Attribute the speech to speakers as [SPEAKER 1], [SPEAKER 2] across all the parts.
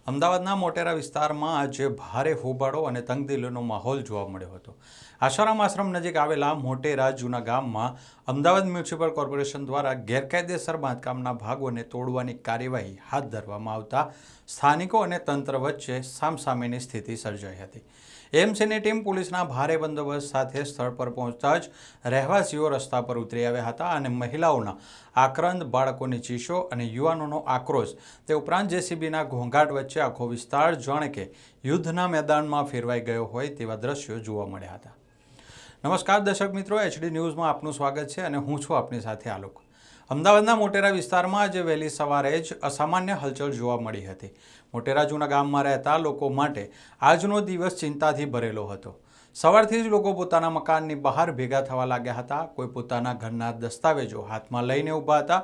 [SPEAKER 1] અમદાવાદના મોટેરા વિસ્તારમાં આજે ભારે હોબાળો અને તંગદિલીનો માહોલ જોવા મળ્યો હતો। આશારામ આશ્રમ નજીક આવેલા મોટેરા જૂના ગામમાં અમદાવાદ મ્યુનિસિપલ કોર્પોરેશન દ્વારા ગેરકાયદેસર બાંધકામના ભાગોને તોડવાની કાર્યવાહી હાથ ધરવામાં આવતા સ્થાનિકો અને તંત્ર વચ્ચે સામસામેની સ્થિતિ સર્જાઈ હતી। એએમસીની ટીમ પોલીસના ભારે બંદોબસ્ત સાથે સ્થળ પર પહોંચતા જ રહેવાસીઓ રસ્તા પર ઉતરી આવ્યા હતા અને મહિલાઓના આક્રંદ, બાળકોની ચીસો અને યુવાનોનો આક્રોશ તે ઉપરાંત જેસીબીના ઘોંઘાટ વચ્ચે આખો વિસ્તાર જાણે કે યુદ્ધના મેદાનમાં ફેરવાઈ ગયો હોય તેવા દ્રશ્યો જોવા મળ્યા હતા। નમસ્કાર દર્શક મિત્રો, એચડી ન્યૂઝમાં આપનું સ્વાગત છે અને હું છું આપની સાથે આલોક। અમદાવાદના મોટેરા વિસ્તારમાં આજે વહેલી સવારે જ અસામાન્ય હલચલ જોવા મળી હતી। મોટેરા જૂના ગામમાં રહેતા લોકો માટે આજનો દિવસ ચિંતાથી ભરેલો હતો। સવારથી જ લોકો પોતાના મકાનની બહાર ભેગા થવા લાગ્યા હતા। કોઈ પોતાના ઘરના દસ્તાવેજો હાથમાં લઈને ઊભા હતા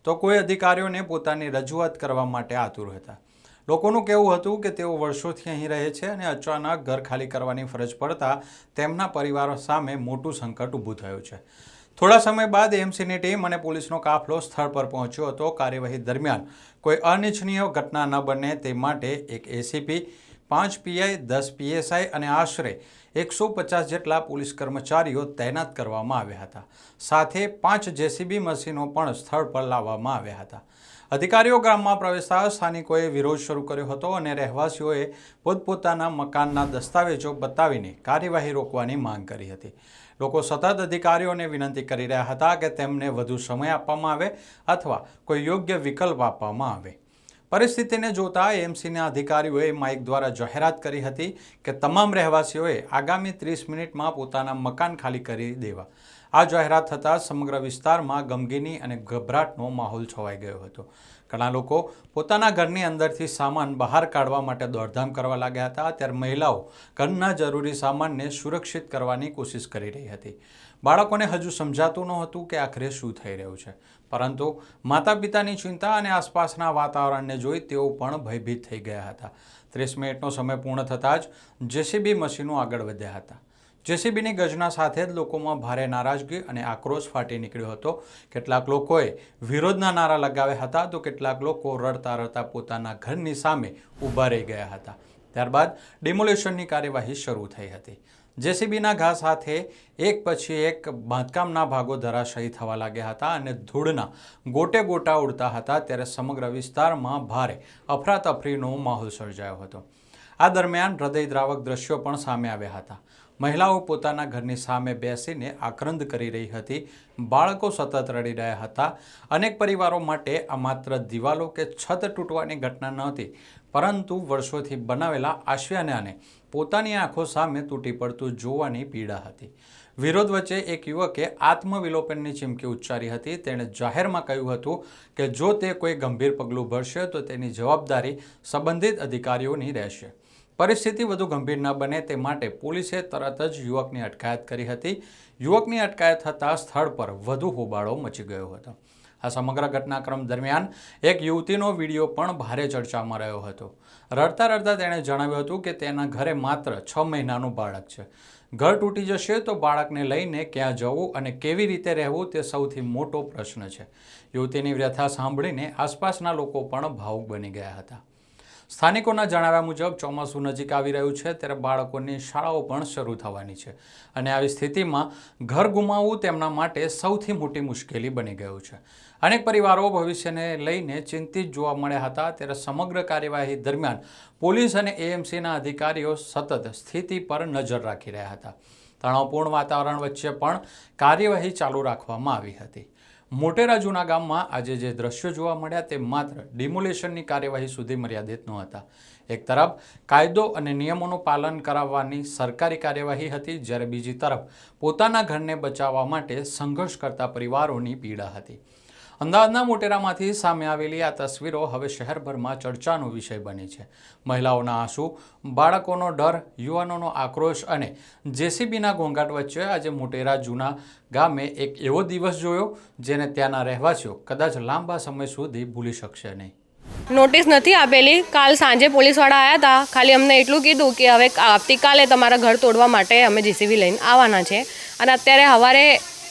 [SPEAKER 1] તો કોઈ અધિકારીઓને પોતાની રજૂઆત કરવા માટે આતુર હતા। લોકોનું કહેવું હતું કે તેઓ વર્ષોથી અહીં રહે છે અને અચાનક ઘર ખાલી કરવાની ફરજ પડતા તેમના પરિવારો સામે મોટું સંકટ ઊભું થયું છે। થોડા સમય બાદ એએમસીની ટીમ અને પોલીસનો કાફલો સ્થળ પર પહોંચ્યો હતો। કાર્યવાહી દરમિયાન કોઈ અનિચ્છનીય ઘટના ન બને તે માટે એક એસીપી, 5 પીઆઈ, 10 પીએસઆઈ અને આશરે 150 જેટલા પોલીસ કર્મચારીઓ તૈનાત કરવામાં આવ્યા હતા। સાથે 5 જેસીબી મશીનો પણ સ્થળ પર લાવવામાં આવ્યા હતા। અધિકારીઓ ગ્રામમાં પ્રવેશતા સ્થાનિકોએ વિરોધ શરૂ કર્યો હતો અને રહેવાસીઓએ પોતપોતાના મકાનના દસ્તાવેજો બતાવીને કાર્યવાહી રોકવાની માંગ કરી હતી। લોકો સતત અધિકારીઓને વિનંતી કરી રહ્યા હતા કે તેમને વધુ સમય આપવામાં આવે અથવા કોઈ યોગ્ય વિકલ્પ આપવામાં આવે। પરિસ્થિતિને જોતા એએમસીના અધિકારીઓએ માઇક દ્વારા જાહેરાત કરી હતી કે તમામ રહેવાસીઓએ આગામી 30 મિનિટમાં પોતાના મકાન ખાલી કરી દેવા। આ જાહેરાત થતાં સમગ્ર વિસ્તારમાં ગમગીની અને ગભરાટનો માહોલ છવાઈ ગયો હતો। ઘણા લોકો પોતાના ઘરની અંદરથી સામાન બહાર કાઢવા માટે દોડધામ કરવા લાગ્યા હતા, ત્યારે મહિલાઓ ઘરના જરૂરી સામાનને સુરક્ષિત કરવાની કોશિશ કરી રહી હતી। બાળકોને હજુ સમજાતું નહોતું કે આખરે શું થઈ રહ્યું છે, પરંતુ માતા પિતાની ચિંતા અને આસપાસના વાતાવરણને જોઈ તેઓ પણ ભયભીત થઈ ગયા હતા। 30 મિનિટનો સમય પૂર્ણ થતાં જ જેસીબી મશીનો આગળ વધ્યા હતા। જેસીબીની ગર્જના સાથે જ લોકોમાં ભારે નારાજગી અને આક્રોશ ફાટી નીકળ્યો હતો। કેટલાક લોકોએ વિરોધના નારા લગાવ્યા હતા તો કેટલાક લોકો રડતા રડતા પોતાના ઘરની સામે ઊભા રહી ગયા હતા। ત્યારબાદ ડિમોલેશનની કાર્યવાહી શરૂ થઈ હતી। જેસીબીના ઘા સાથે એક પછી એક બાંધકામના ભાગો ધરાશાયી થવા લાગ્યા હતા અને ધૂળના ગોટે ગોટા ઉડતા હતા, ત્યારે સમગ્ર વિસ્તારમાં ભારે અફરાતફરીનો માહોલ સર્જાયો હતો। આ દરમિયાન હૃદયદ્રાવક દ્રશ્યો પણ સામે આવ્યા હતા। મહિલાઓ પોતાના ઘરની સામે બેસીને આક્રંદ કરી રહી હતી, બાળકો સતત રડી રહ્યા હતા। અનેક પરિવારો માટે આ માત્ર દિવાલો કે છત તૂટવાની ઘટના નહોતી, પરંતુ વર્ષોથી બનાવેલા આશિયાનાને પોતાની આંખો સામે તૂટી પડતું જોવાની પીડા હતી। વિરોધ વચ્ચે એક યુવકે આત્મવિલોપનની ચીમકી ઉચ્ચારી હતી। તેણે જાહેરમાં કહ્યું હતું કે જો તે કોઈ ગંભીર પગલું ભરશે તો તેની જવાબદારી સંબંધિત અધિકારીઓની રહેશે। પરિસ્થિતિ વધુ ગંભીર ન બને તે માટે પોલીસે તરત જ યુવકની અટકાયત કરી હતી। યુવકની અટકાયત થતાં સ્થળ પર વધુ હોબાળો મચી ગયો હતો। આ સમગ્ર ઘટનાક્રમ દરમિયાન એક યુવતીનો વિડીયો પણ ભારે ચર્ચામાં રહ્યો હતો। રડતા રડતા તેણે જણાવ્યું હતું કે તેના ઘરે માત્ર 6 મહિનાનું બાળક છે। ઘર તૂટી જશે તો બાળકને લઈને ક્યાં જવું અને કેવી રીતે રહેવું તે સૌથી મોટો પ્રશ્ન છે। યુવતીની વ્યથા સાંભળીને આસપાસના લોકો પણ ભાવુક બની ગયા હતા। સ્થાનિકોના જણાવ્યા મુજબ ચોમાસું નજીક આવી રહ્યું છે, ત્યારે બાળકોની શાળાઓ પણ શરૂ થવાની છે અને આવી સ્થિતિમાં ઘર ગુમાવવું તેમના માટે સૌથી મોટી મુશ્કેલી બની ગયું છે। અનેક પરિવારો ભવિષ્યને લઈને ચિંતિત જોવા મળ્યા હતા, ત્યારે સમગ્ર કાર્યવાહી દરમિયાન પોલીસ અને એએમસીના અધિકારીઓ સતત સ્થિતિ પર નજર રાખી રહ્યા હતા। તણાવપૂર્ણ વાતાવરણ વચ્ચે પણ કાર્યવાહી ચાલુ રાખવામાં આવી હતી। મોટેરા જૂના ગામમાં આજે જે દ્રશ્યો જોવા મળ્યા તે માત્ર ડિમોલેશનની કાર્યવાહી સુધી મર્યાદિત નહોતા। એક તરફ કાયદો અને નિયમોનું પાલન કરાવવાની સરકારી કાર્યવાહી હતી, જ્યારે બીજી તરફ પોતાના ઘરને બચાવવા માટે સંઘર્ષ કરતા પરિવારોની પીડા હતી। અમદાવાદના મોટેરામાંથી સામે આવેલી આ તસવીરો હવે શહેરભરમાં ચર્ચાનો વિષય બની છે। મહિલાઓના આંસુ, બાળકોનો ડર, યુવાનોનો આક્રોશ અને જેસીબીના ઘોંઘાટ વચ્ચે આજે મોટેરા જૂના ગામે એક એવો દિવસ જોયો જેને ત્યાંના રહેવાસીઓ કદાચ લાંબા સમય સુધી ભૂલી શકશે નહીં।
[SPEAKER 2] નોટિસ નથી આપેલી। કાલ સાંજે પોલીસવાળા આવ્યા હતા, ખાલી અમને એટલું કીધું કે હવે આવતીકાલે તમારા ઘર તોડવા માટે અમે જેસીબી લઈને આવવાના છે અને અત્યારે સવારે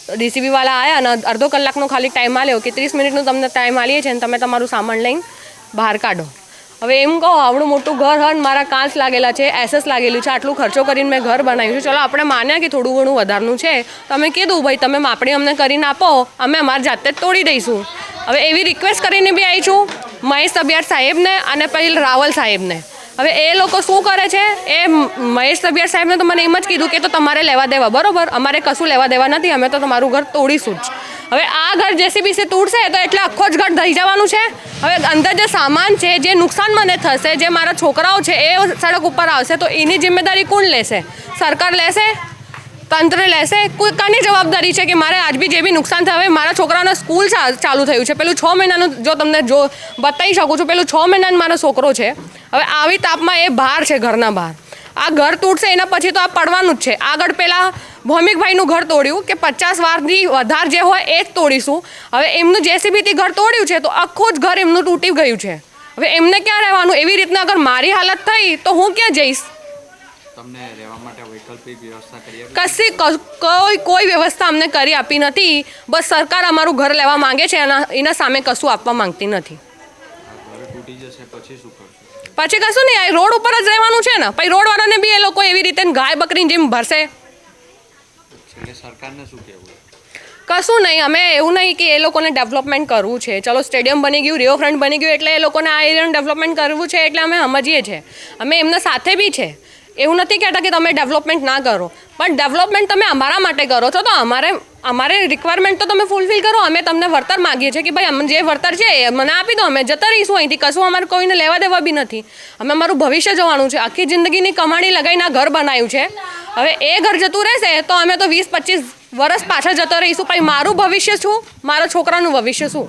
[SPEAKER 2] ડીસીબીવાળા આવ્યા અને અડધો કલાકનો ખાલી ટાઈમ આપ્યો કે 30 મિનિટનો તમને ટાઈમ આલીએ છીએ અને તમે તમારું સામાન લઈને બહાર કાઢો। હવે એમ કહો આવડું મોટું ઘર હોય ને મારા કાચ લાગેલા છે, એસએસ લાગેલું છે, આટલું ખર્ચો કરીને મેં ઘર બનાવ્યું છે, ચલો આપણે માન્યા કે થોડું ઘણું વધારનું છે તો અમે કીધું ભાઈ તમે માપણી અમને કરીને આપો, અમે અમારી જાતે જ તોડી દઈશું. હવે એવી રિક્વેસ્ટ કરીને બી આવી છું મહેશ તબિયાર સાહેબને અને પછી રાવલ સાહેબને. હવે એ લોકો શું કરે છે, એ મહેશ તબિયાર સાહેબને તો મને એમ જ કીધું કે તો તમારે લેવા દેવા, બરોબર, અમારે કશું લેવા દેવા નથી, અમે તો તમારું ઘર તોડીશું જ. હવે આ ઘર જેસીબીથી તૂટશે તો એટલે આખો જ ઘર થઈ જવાનું છે. હવે અંદર જે સામાન છે, જે નુકસાન મને થશે, જે મારા છોકરાઓ છે એ સડક ઉપર આવશે તો એની જિમ્મેદારી કોણ લેશે? સરકાર લેશે? તંત્ર લેશે? કોઈ કાની જવાબદારી છે કે મારે આજ બી જે બી નુકસાન થાય? હવે મારા છોકરાઓને સ્કૂલ ચાલુ થયું છે, પેલું 6 મહિનાનું જો તમને બતાવી શકું છું, પેલું 6 મહિનાનો મારો છોકરો છે. હવે આવી તાપમાં એ બહાર છે, ઘરના બહાર. આ ઘર તૂટશે એના પછી તો આ પડવાનું જ છે. આગળ પેલા ભૌમિકભાઈનું ઘર તોડ્યું કે 50 વારથી વધારે જે હોય એ જ તોડીશું. હવે એમનું જેસીબીથી ઘર તોડ્યું છે તો આખું જ ઘર એમનું તૂટી ગયું છે. હવે એમને ક્યાં રહેવાનું? એવી રીતના અગર મારી હાલત થઈ તો હું ક્યાં જઈશ?
[SPEAKER 3] તમને રહેવા માટે વૈકલ્પિક વ્યવસ્થા કરી આપી?
[SPEAKER 2] કોઈ વ્યવસ્થા અમને કરી આપી નથી. બસ સરકાર અમારું ઘર લેવા માંગે છે અને એના સામે કશું આપવા માંગતી નથી.
[SPEAKER 3] ઘર તૂટી જશે પછી શું કરશો?
[SPEAKER 2] પછી કશું નહીં, આ રોડ ઉપર જ રહેવાનું છે ને. પછી રોડવાળાને બી એ લોકો એવી રીતે ગાય બકરીની જેમ ભરશે.
[SPEAKER 3] એટલે સરકારને શું કહેવું?
[SPEAKER 2] કશું નહીં, અમે એવું નહીં કે એ લોકોને ડેવલપમેન્ટ કરવું છે, ચલો સ્ટેડિયમ બની ગયું, રિવરફ્રન્ટ બની ગયું એટલે એ લોકોને આ એરિયાનું ડેવલપમેન્ટ કરવું છે એટલે અમે સમજીએ છીએ, અમે એમના સાથે બી છે. એવું નથી કહેતા કે તમે ડેવલપમેન્ટ ના કરો, પણ ડેવલપમેન્ટ તમે અમારા માટે કરો છો તો અમારે રિક્વાયરમેન્ટ તો તમે ફૂલફિલ કરો. અમે તમને વળતર માગીએ છીએ કે ભાઈ અમે જે વળતર છે એ મને આપી દો, અમે જતા રહીશું અહીંથી. કશું અમારે કોઈને લેવા દેવા બી નથી. અમે અમારું ભવિષ્ય જોવાનું છે. આખી જિંદગીની કમાણી લગાવીને ઘર બનાવ્યું છે. હવે એ ઘર જતું રહેશે તો અમે તો 20-25 વર્ષ પાછળ જતા રહીશું. પછી મારું ભવિષ્ય શું, મારા છોકરાનું ભવિષ્ય શું?